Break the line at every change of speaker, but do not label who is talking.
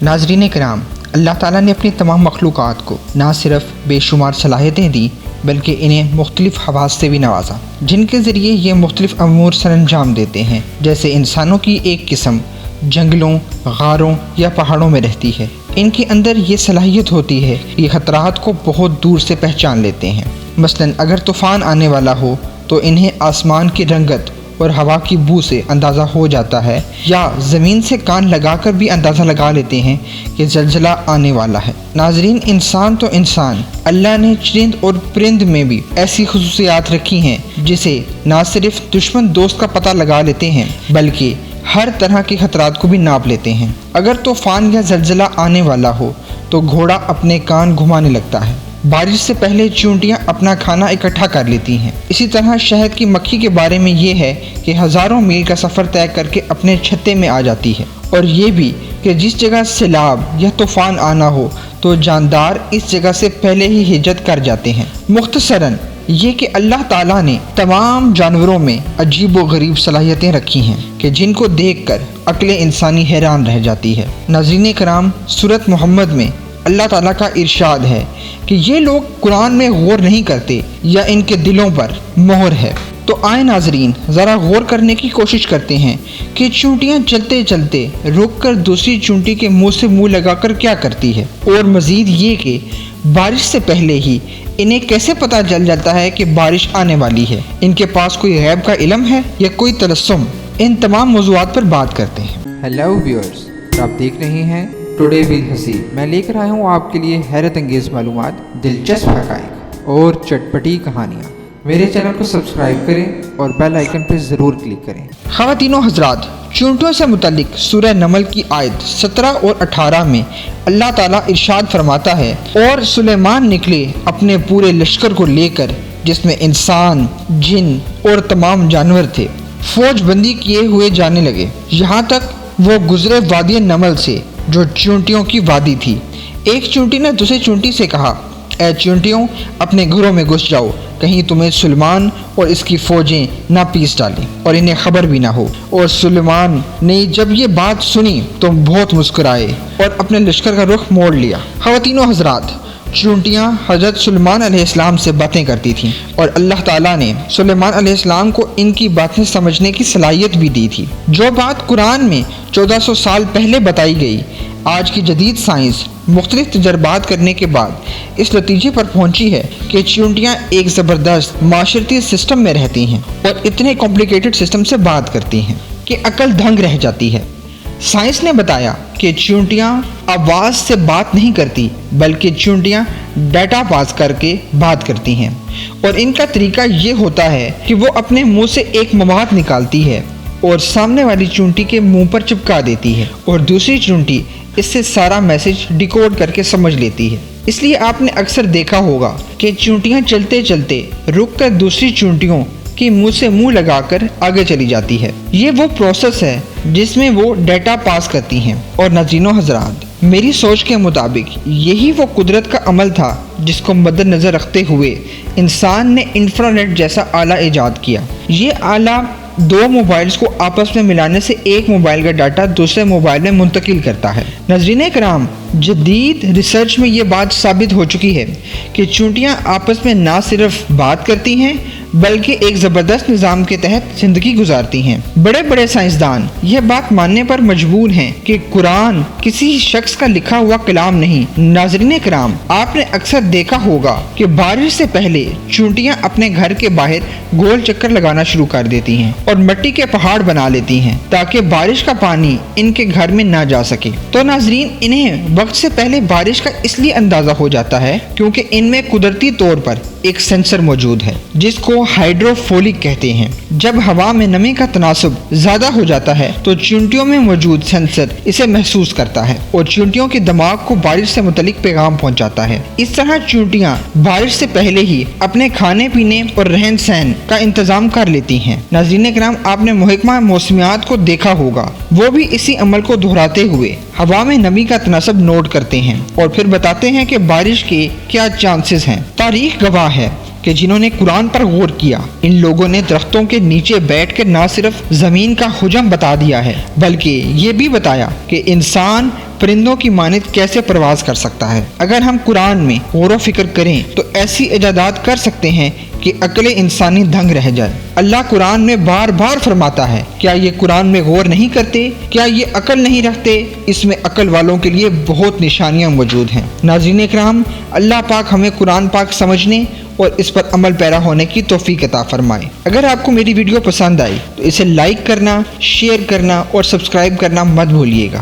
ناظرین کرام، اللہ تعالیٰ نے اپنی تمام مخلوقات کو نہ صرف بے شمار صلاحیتیں دی بلکہ انہیں مختلف حواس سے بھی نوازا، جن کے ذریعے یہ مختلف امور سر انجام دیتے ہیں۔ جیسے انسانوں کی ایک قسم جنگلوں، غاروں یا پہاڑوں میں رہتی ہے۔ ان کے اندر یہ صلاحیت ہوتی ہے کہ یہ خطرات کو بہت دور سے پہچان لیتے ہیں۔ مثلاً اگر طوفان آنے والا ہو تو انہیں آسمان کی رنگت اور ہوا کی بو سے اندازہ ہو جاتا ہے، یا زمین سے کان لگا کر بھی اندازہ لگا لیتے ہیں کہ زلزلہ آنے والا ہے۔ ناظرین، انسان تو انسان، اللہ نے چرند اور پرند میں بھی ایسی خصوصیات رکھی ہیں جسے نہ صرف دشمن دوست کا پتہ لگا لیتے ہیں بلکہ ہر طرح کے خطرات کو بھی ناپ لیتے ہیں۔ اگر طوفان یا زلزلہ آنے والا ہو تو گھوڑا اپنے کان گھمانے لگتا ہے۔ بارش سے پہلے چونٹیاں اپنا کھانا اکٹھا کر لیتی ہیں۔ اسی طرح شہد کی مکھی کے بارے میں یہ ہے کہ ہزاروں میل کا سفر طے کر کے اپنے چھتے میں آ جاتی ہے، اور یہ بھی کہ جس جگہ سیلاب یا طوفان آنا ہو تو جاندار اس جگہ سے پہلے ہی ہجرت کر جاتے ہیں۔ مختصراً یہ کہ اللہ تعالیٰ نے تمام جانوروں میں عجیب و غریب صلاحیتیں رکھی ہیں کہ جن کو دیکھ کر عقل انسانی حیران رہ جاتی ہے۔ ناظرین کرام، سورۃ محمد میں اللہ تعالیٰ کا ارشاد ہے کہ یہ لوگ قرآن میں غور نہیں کرتے یا ان کے دلوں پر مہر ہے۔ تو آئے ناظرین، ذرا غور کرنے کی کوشش کرتے ہیں کہ چونٹیاں چلتے چلتے رک کر دوسری چونٹی کے منہ سے منہ لگا کر کیا کرتی ہے، اور مزید یہ کہ بارش سے پہلے ہی انہیں کیسے پتہ چل جاتا ہے کہ بارش آنے والی ہے۔ ان کے پاس کوئی غیب کا علم ہے یا کوئی تلسم؟ ان تمام موضوعات پر بات کرتے ہیں۔
ہیلو ویورز، آپ دیکھ رہے ہیں ٹوڈے ود حسیب۔ میں لے کر آیا ہوں آپ کے لیے حیرت انگیز معلومات، دلچسپ حقائق اور چٹپٹی کہانیاں۔ میرے چینل کو سبسکرائب کریں اور بیل آئیکن پر ضرور کلک کریں۔
خواتین و حضرات، چونٹیوں سے متعلق سورہ نمل کی آیت 17 اور 18 میں اللہ تعالیٰ ارشاد فرماتا ہے، اور سلیمان نکلے اپنے پورے لشکر کو لے کر جس میں انسان، جن اور تمام جانور تھے، فوج بندی کیے ہوئے جانے لگے، یہاں تک وہ گزرے وادی نمل سے جو چونٹیوں کی وادی تھی۔ ایک چونٹی نے دوسری چونٹی سے کہا، اے چونٹیوں، اپنے گھروں میں گھس جاؤ، کہیں تمہیں سلیمان اور اس کی فوجیں نہ پیس ڈالیں اور انہیں خبر بھی نہ ہو۔ اور سلیمان نے جب یہ بات سنی تو بہت مسکرائے اور اپنے لشکر کا رخ موڑ لیا۔ خواتین و حضرات، چونٹیاں حضرت سلیمان علیہ السلام سے باتیں کرتی تھیں، اور اللہ تعالیٰ نے سلیمان علیہ السلام کو ان کی باتیں سمجھنے کی صلاحیت بھی دی تھی۔ جو بات قرآن میں 1400 سال پہلے بتائی گئی، آج کی جدید سائنس مختلف تجربات کرنے کے بعد اس نتیجے پر پہنچی ہے کہ چونٹیاں ایک زبردست معاشرتی سسٹم میں رہتی ہیں اور اتنے کمپلیکیٹڈ سسٹم سے بات کرتی ہیں کہ عقل دھنگ رہ جاتی ہے۔ سائنس نے بتایا کہ چونٹیاں آواز سے بات نہیں کرتی بلکہ چونٹیاں ڈیٹا پاس کر کے بات کرتی ہیں، اور ان کا طریقہ یہ ہوتا ہے کہ وہ اپنے منہ سے ایک مواد نکالتی ہے اور سامنے والی چونٹی کے منہ پر چپکا دیتی ہے، اور دوسری چونٹی اس سے سارا میسج ڈیکوڈ کر کے سمجھ لیتی ہے۔ اس لیے آپ نے اکثر دیکھا ہوگا کہ چونٹیاں چلتے چلتے رک کر دوسری چونٹیوں کی منہ سے منہ لگا کر آگے چلی جاتی ہے۔ یہ وہ پروسیس ہے جس میں وہ ڈیٹا پاس کرتی ہیں۔ اور ناظرین و حضرات، میری سوچ کے مطابق یہی وہ قدرت کا عمل تھا جس کو مد نظر رکھتے ہوئے انسان نے انفرانیٹ جیسا آلہ ایجاد کیا۔ یہ آلہ دو موبائلز کو آپس میں ملانے سے ایک موبائل کا ڈاٹا دوسرے موبائل میں منتقل کرتا ہے۔ ناظرین کرام، جدید ریسرچ میں یہ بات ثابت ہو چکی ہے کہ چونٹیاں آپس میں نہ صرف بات کرتی ہیں بلکہ ایک زبردست نظام کے تحت زندگی گزارتی ہیں۔ بڑے بڑے سائنسدان یہ بات ماننے پر مجبور ہیں کہ قرآن کسی شخص کا لکھا ہوا کلام نہیں۔ ناظرین کرام، آپ نے اکثر دیکھا ہوگا کہ بارش سے پہلے چونٹیاں اپنے گھر کے باہر گول چکر لگانا شروع کر دیتی ہیں اور مٹی کے پہاڑ بنا لیتی ہیں تاکہ بارش کا پانی ان کے گھر میں نہ جا سکے۔ تو ناظرین، انہیں وقت سے پہلے بارش کا اس لیے اندازہ ہو جاتا ہے کیونکہ ان میں قدرتی طور پر ایک سینسر موجود ہے جس کو ہائیڈروفولک کہتے ہیں۔ جب ہوا میں نمی کا تناسب زیادہ ہو جاتا ہے تو چونٹیوں میں موجود سینسر اسے محسوس کرتا ہے اور چونٹیوں کے دماغ کو بارش سے متعلق پیغام پہنچاتا ہے۔ اس طرح چونٹیاں بارش سے پہلے ہی اپنے کھانے پینے اور رہن سہن کا انتظام کر لیتی ہیں۔ ناظرین کرام، آپ نے محکمہ موسمیات کو دیکھا ہوگا، وہ بھی اسی عمل کو دہراتے ہوئے ہوا میں نمی کا تناسب نوٹ کرتے ہیں اور پھر بتاتے ہیں کہ بارش کے کیا چانسز ہیں۔ تاریخ گواہ ہے کہ جنہوں نے قرآن پر غور کیا ان لوگوں نے درختوں کے نیچے بیٹھ کر نہ صرف زمین کا حجم بتا دیا ہے بلکہ یہ بھی بتایا کہ انسان پرندوں کی مانند کیسے پرواز کر سکتا ہے۔ اگر ہم قرآن میں غور و فکر کریں تو ایسی ایجادات کر سکتے ہیں کہ عقل انسانی دنگ رہ جائے۔ اللہ قرآن میں بار بار فرماتا ہے، کیا یہ قرآن میں غور نہیں کرتے؟ کیا یہ عقل نہیں رکھتے؟ اس میں عقل والوں کے لیے بہت نشانیاں موجود ہیں۔ ناظرین اکرام، اللہ پاک ہمیں قرآن پاک سمجھنے اور اس پر عمل پیرا ہونے کی توفیق عطا فرمائے۔ اگر آپ کو میری ویڈیو پسند آئی تو اسے لائک کرنا، شیئر کرنا اور سبسکرائب کرنا مت بھولیے گا۔